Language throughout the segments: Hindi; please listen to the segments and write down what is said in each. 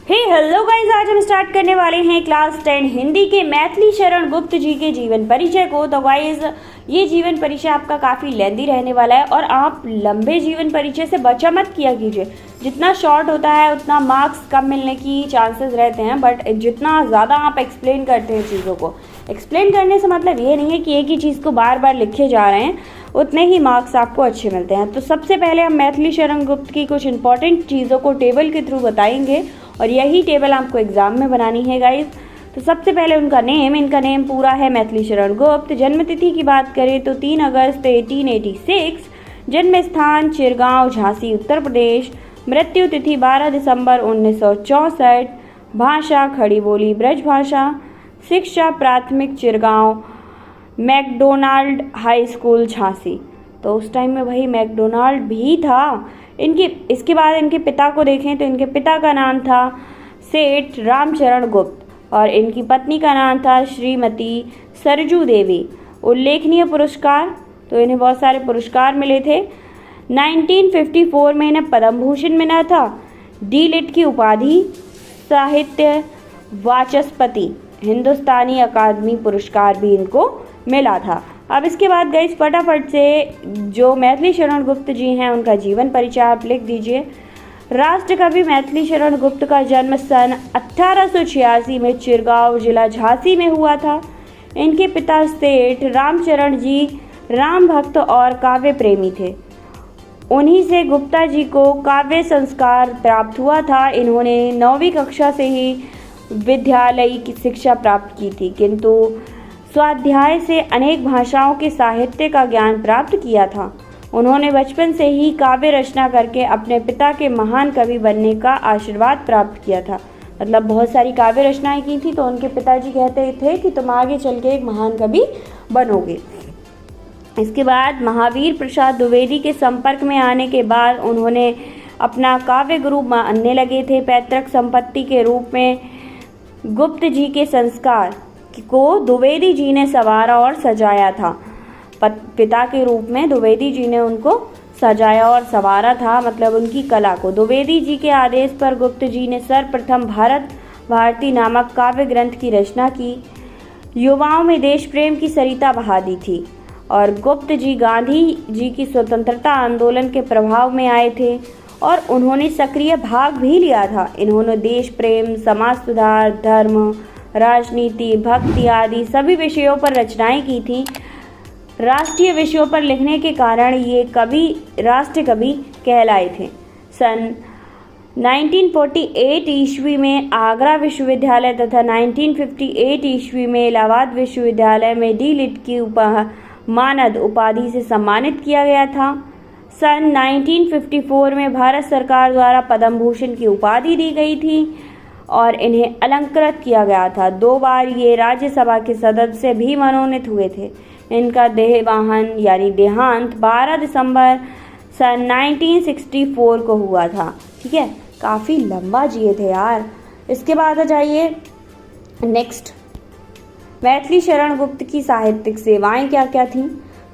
हेलो गाइस, आज हम स्टार्ट करने वाले हैं क्लास 10 हिंदी के मैथिली शरण गुप्त जी के जीवन परिचय को। तो गाइस, ये जीवन परिचय आपका काफ़ी लेंदी रहने वाला है और आप लंबे जीवन परिचय से बचा मत किया कीजिए। जितना शॉर्ट होता है उतना मार्क्स कम मिलने की चांसेस रहते हैं, बट जितना ज़्यादा आप एक्सप्लेन करते हैं चीज़ों को, एक्सप्लेन करने से मतलब ये नहीं है कि एक ही चीज़ को बार बार लिखे जा रहे हैं, उतने ही मार्क्स आपको अच्छे मिलते हैं। तो सबसे पहले हम मैथिली शरण गुप्त की कुछ इंपॉर्टेंट चीज़ों को टेबल के थ्रू बताएंगे और यही टेबल आपको एग्जाम में बनानी है गाइस। तो सबसे पहले इनका नेम पूरा है मैथिली शरण गुप्त। जन्म तिथि की बात करें तो 3 अगस्त 1886, जन्म स्थान चिरगांव झांसी उत्तर प्रदेश, मृत्यु तिथि 12 दिसंबर 1964, भाषा खड़ी बोली ब्रज भाषा, शिक्षा प्राथमिक Chirgaon, McDonald high school Jhansi. तो उस टाइम में भाई मैकडोनाल्ड भी था। इसके बाद इनके पिता को देखें तो इनके पिता का नाम था सेठ रामचरण गुप्त और इनकी पत्नी का नाम था श्रीमती सरजू देवी। उल्लेखनीय पुरस्कार, तो इन्हें बहुत सारे पुरस्कार मिले थे। 1954 में इन्हें पद्म भूषण मिला था, डी.लिट की उपाधि, साहित्य वाचस्पति, हिंदुस्तानी अकादमी पुरस्कार भी इनको मिला था। अब इसके बाद गाइस फटाफट से जो मैथिली शरण गुप्त जी हैं उनका जीवन परिचय आप लिख दीजिए। राष्ट्र कवि मैथिली शरण गुप्त का जन्म सन 1886 में चिरगांव जिला झांसी में हुआ था। इनके पिता सेठ रामचरण जी राम भक्त और काव्य प्रेमी थे। उन्हीं से गुप्ता जी को काव्य संस्कार प्राप्त हुआ था। इन्होंने 9वीं कक्षा से ही विद्यालयी की शिक्षा प्राप्त की थी, किंतु स्वाध्याय से अनेक भाषाओं के साहित्य का ज्ञान प्राप्त किया था। उन्होंने बचपन से ही काव्य रचना करके अपने पिता के महान कवि बनने का आशीर्वाद प्राप्त किया था। मतलब बहुत सारी काव्य रचनाएं की थी, तो उनके पिताजी कहते थे कि तुम आगे चल के एक महान कवि बनोगे। इसके बाद महावीर प्रसाद द्विवेदी के संपर्क में आने के बाद उन्होंने अपना काव्य गुरु मानने लगे थे। पैतृक संपत्ति के रूप में गुप्त जी के संस्कार को द्विवेदी जी ने संवारा और सजाया था। पिता के रूप में द्विवेदी जी ने उनको सजाया और संवारा था, मतलब उनकी कला को। द्विवेदी जी के आदेश पर गुप्त जी ने सर्वप्रथम भारत भारती नामक काव्य ग्रंथ की रचना की। युवाओं में देश प्रेम की सरिता बहा दी थी और गुप्त जी गांधी जी की स्वतंत्रता आंदोलन के प्रभाव में आए थे और उन्होंने सक्रिय भाग भी लिया था। इन्होंने देश प्रेम, समाज सुधार, धर्म, राजनीति, भक्ति आदि सभी विषयों पर रचनाएं की थी। राष्ट्रीय विषयों पर लिखने के कारण ये कवि राष्ट्र कवि कहलाए थे। सन 1948 ईस्वी में आगरा विश्वविद्यालय तथा 1958 ईस्वी में इलाहाबाद विश्वविद्यालय में डी.लिट की मानद उपाधि से सम्मानित किया गया था। सन 1954 में भारत सरकार द्वारा पद्म भूषण की उपाधि दी गई थी और इन्हें अलंकृत किया गया था। 2 बार ये राज्यसभा के सदस्य भी मनोनीत हुए थे। इनका देहांत 12 दिसंबर सन 1964 को हुआ था। ठीक है, काफ़ी लंबा जिए थे यार। इसके बाद आ जाइए नेक्स्ट, मैथिली शरण गुप्त की साहित्यिक सेवाएं क्या क्या थीं।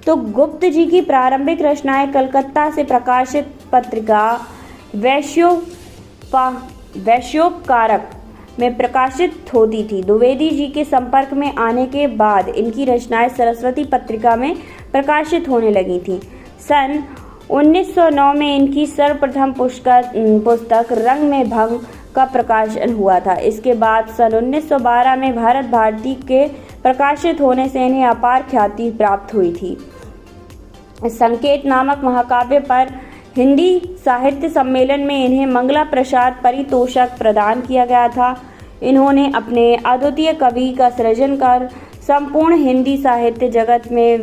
तो गुप्त जी की प्रारंभिक रचनाएं कलकत्ता से प्रकाशित पत्रिका वैश्योपकारक में प्रकाशित होती थी। द्विवेदी जी के संपर्क में आने के बाद इनकी रचनाएं सरस्वती पत्रिका में प्रकाशित होने लगी थीं। सन 1909 में इनकी सर्वप्रथम पुस्तक रंग में भंग का प्रकाशन हुआ था। इसके बाद सन 1912 में भारत भारती के प्रकाशित होने से इन्हें अपार ख्याति प्राप्त हुई थी। संकेत नामक महाकाव्य पर हिंदी साहित्य सम्मेलन में इन्हें मंगला प्रसाद पारितोषिक प्रदान किया गया था। इन्होंने अपने अद्वितीय कवि का सृजन कर संपूर्ण हिंदी साहित्य जगत में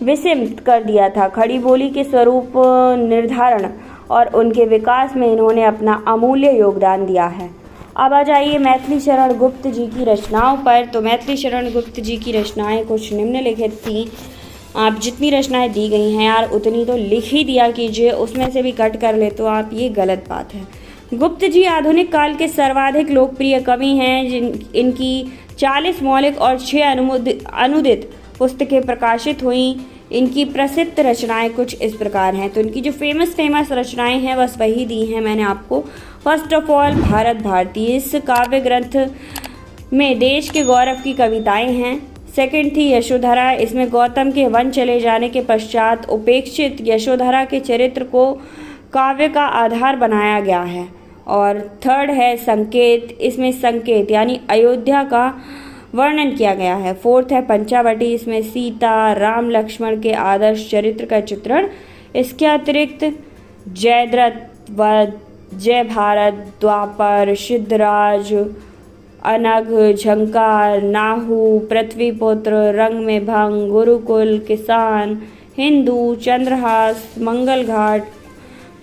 विस्मित कर दिया था। खड़ी बोली के स्वरूप निर्धारण और उनके विकास में इन्होंने अपना अमूल्य योगदान दिया है। अब आ जाइए मैथिली शरण गुप्त जी की रचनाओं पर। तो मैथिली शरण गुप्त जी की रचनाएं कुछ निम्नलिखित थी। आप जितनी रचनाएं दी गई हैं यार उतनी तो लिख ही दिया कीजिए, उसमें से भी कट कर ले तो आप, ये गलत बात है। गुप्त जी आधुनिक काल के सर्वाधिक लोकप्रिय कवि हैं। इनकी 40 मौलिक और 6 अनुदित पुस्तकें प्रकाशित हुई। इनकी प्रसिद्ध रचनाएं कुछ इस प्रकार हैं। तो इनकी जो फेमस रचनाएं हैं बस वही दी हैं मैंने आपको, first of all Bharat Bharati, इस काव्य ग्रंथ में देश के गौरव की कविताएं हैं। सेकंड थी यशोधरा, इसमें गौतम के वन चले जाने के पश्चात उपेक्षित यशोधरा के चरित्र को काव्य का आधार बनाया गया है। और थर्ड है संकेत, इसमें संकेत यानी अयोध्या का वर्णन किया गया है। फोर्थ है पंचावटी, इसमें सीता राम लक्ष्मण के आदर्श चरित्र का चित्रण। इसके अतिरिक्त जयद्रथ वध, जय भारत, द्वापर, सिद्धराज, अनघ, झंकार, नाहू, पृथ्वीपुत्र, रंग में भंग, गुरुकुल, किसान, हिंदू, चंद्रहास, मंगल घाट,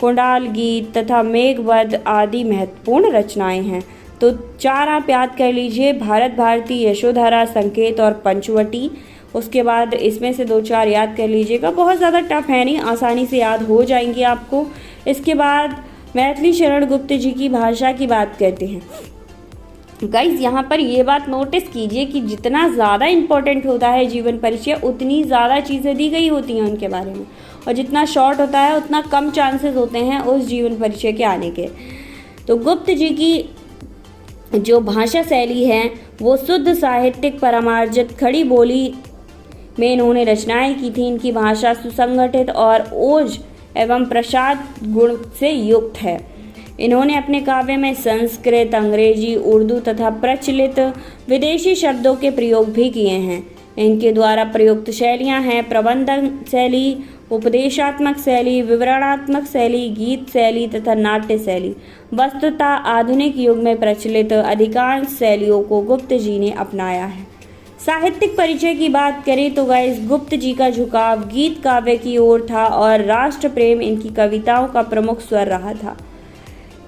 कुंडाल गीत तथा मेघवध आदि महत्वपूर्ण रचनाएं हैं। तो 4 आप याद कर लीजिए, भारत भारती, यशोधरा, संकेत और पंचवटी। उसके बाद इसमें से 2-4 याद कर लीजिएगा, बहुत ज़्यादा टफ है नहीं, आसानी से याद हो जाएंगी आपको। इसके बाद मैथिली शरण गुप्त जी की भाषा की बात करते हैं। गाइज यहाँ पर ये बात नोटिस कीजिए कि जितना ज़्यादा इम्पोर्टेंट होता है जीवन परिचय, उतनी ज़्यादा चीज़ें दी गई होती हैं उनके बारे में, और जितना शॉर्ट होता है उतना कम चांसेस होते हैं उस जीवन परिचय के आने के। तो गुप्त जी की जो भाषा शैली है वो शुद्ध साहित्यिक परमार्जित खड़ी बोली में इन्होंने रचनाएं की थी। इनकी भाषा सुसंगठित और ओज एवं प्रसाद गुण से युक्त है। इन्होंने अपने काव्य में संस्कृत, अंग्रेजी, उर्दू तथा प्रचलित विदेशी शब्दों के प्रयोग भी किए हैं। इनके द्वारा प्रयुक्त शैलियां हैं प्रबंधन शैली, उपदेशात्मक शैली, विवरणात्मक शैली, गीत शैली तथा नाट्य शैली। वस्तुतः आधुनिक युग में प्रचलित अधिकांश शैलियों को गुप्त जी ने अपनाया है। साहित्यिक परिचय की बात करें तो गाइस, गुप्त जी का झुकाव गीत काव्य की ओर था और राष्ट्र प्रेम इनकी कविताओं का प्रमुख स्वर रहा था।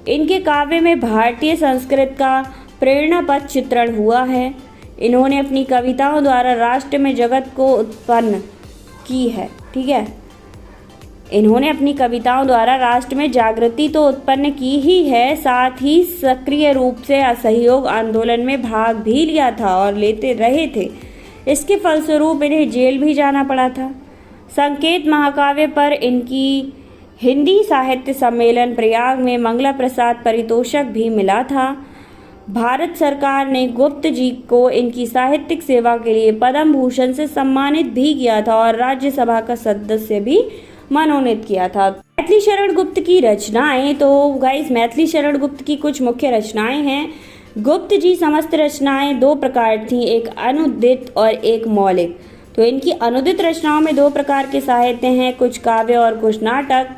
इनके काव्य में भारतीय संस्कृत का प्रेरणापद चित्रण हुआ है। इन्होंने अपनी कविताओं द्वारा राष्ट्र में जगत को उत्पन्न की है। ठीक है, इन्होंने अपनी कविताओं द्वारा राष्ट्र में जागृति तो उत्पन्न की ही है, साथ ही सक्रिय रूप से असहयोग आंदोलन में भाग भी लिया था और लेते रहे थे। इसके फलस्वरूप इन्हें जेल भी जाना पड़ा था। संकेत महाकाव्य पर इनकी हिंदी साहित्य सम्मेलन प्रयाग में मंगला प्रसाद पारितोषिक भी मिला था। भारत सरकार ने गुप्त जी को इनकी साहित्यिक सेवा के लिए पद्म भूषण से सम्मानित भी किया था और राज्यसभा का सदस्य भी मनोनीत किया था। मैथिली शरण गुप्त की रचनाएं, तो गाइस मैथिली शरण गुप्त की कुछ मुख्य रचनाएं हैं। गुप्त जी समस्त रचनाएं 2 प्रकार थीं, एक अनुदित और एक मौलिक। तो इनकी अनुदित रचनाओं में 2 प्रकार के साहित्य हैं, कुछ काव्य और कुछ नाटक।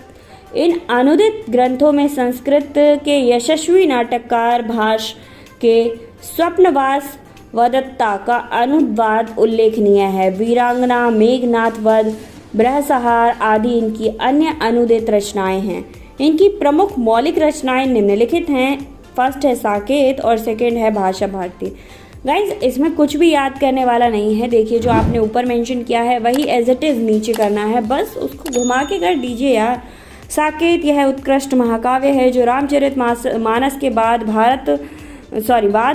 इन अनुदित ग्रंथों में संस्कृत के यशस्वी नाटककार भाष के स्वप्नवास वदत्ता का अनुवाद उल्लेखनीय है। वीरांगना, मेघनाथ वध, बृहसहार आदि इनकी अन्य अनुदित रचनाएं हैं। इनकी प्रमुख मौलिक रचनाएं निम्नलिखित हैं। फर्स्ट है साकेत और सेकंड है भाषा भारती। गाइज इसमें कुछ भी याद करने वाला नहीं है। देखिए जो आपने ऊपर मेंशन किया है वही एज इट इज़ नीचे करना है, बस उसको घुमा के कर दीजिए यार। साकेत यह उत्कृष्ट महाकाव्य है जो रामचरितमानस के बाद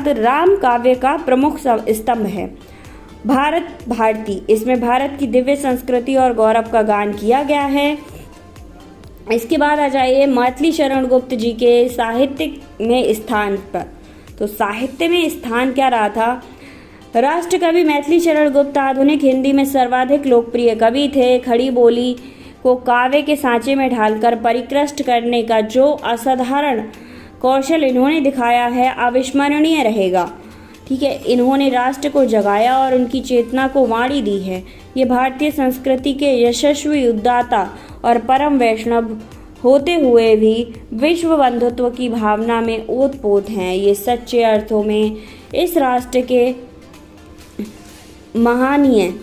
राम काव्य का प्रमुख स्तंभ है। भारत भारती, इसमें भारत की दिव्य संस्कृति और गौरव का गान किया गया है। इसके बाद आ जाइए मैथिली शरण गुप्त जी के साहित्य में स्थान पर। तो साहित्य में स्थान क्या रहा था? राष्ट्र कवि मैथिली शरण गुप्त आधुनिक हिंदी में सर्वाधिक लोकप्रिय कवि थे। खड़ी बोली को काव्य के सांचे में ढालकर परिकृष्ट करने का जो असाधारण कौशल इन्होंने दिखाया है अविस्मरणीय रहेगा। ठीक है, इन्होंने राष्ट्र को जगाया और उनकी चेतना को वाणी दी है। ये भारतीय संस्कृति के यशस्वी उद्दाता और परम वैष्णव होते हुए भी विश्व बंधुत्व की भावना में ओतप्रोत हैं। ये सच्चे अर्थों में इस राष्ट्र के महानीय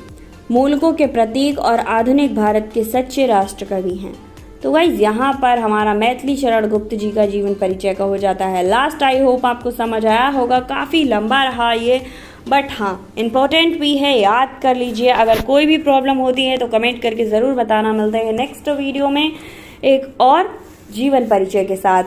मूलकों के प्रतीक और आधुनिक भारत के सच्चे राष्ट्र कवि हैं। तो गाइज यहाँ पर हमारा मैथिली शरण गुप्त जी का जीवन परिचय का हो जाता है लास्ट। आई होप आपको समझ आया होगा, काफ़ी लंबा रहा ये, बट हाँ इम्पोर्टेंट भी है, याद कर लीजिए। अगर कोई भी प्रॉब्लम होती है तो कमेंट करके ज़रूर बताना। मिलते हैं नेक्स्ट वीडियो में एक और जीवन परिचय के साथ।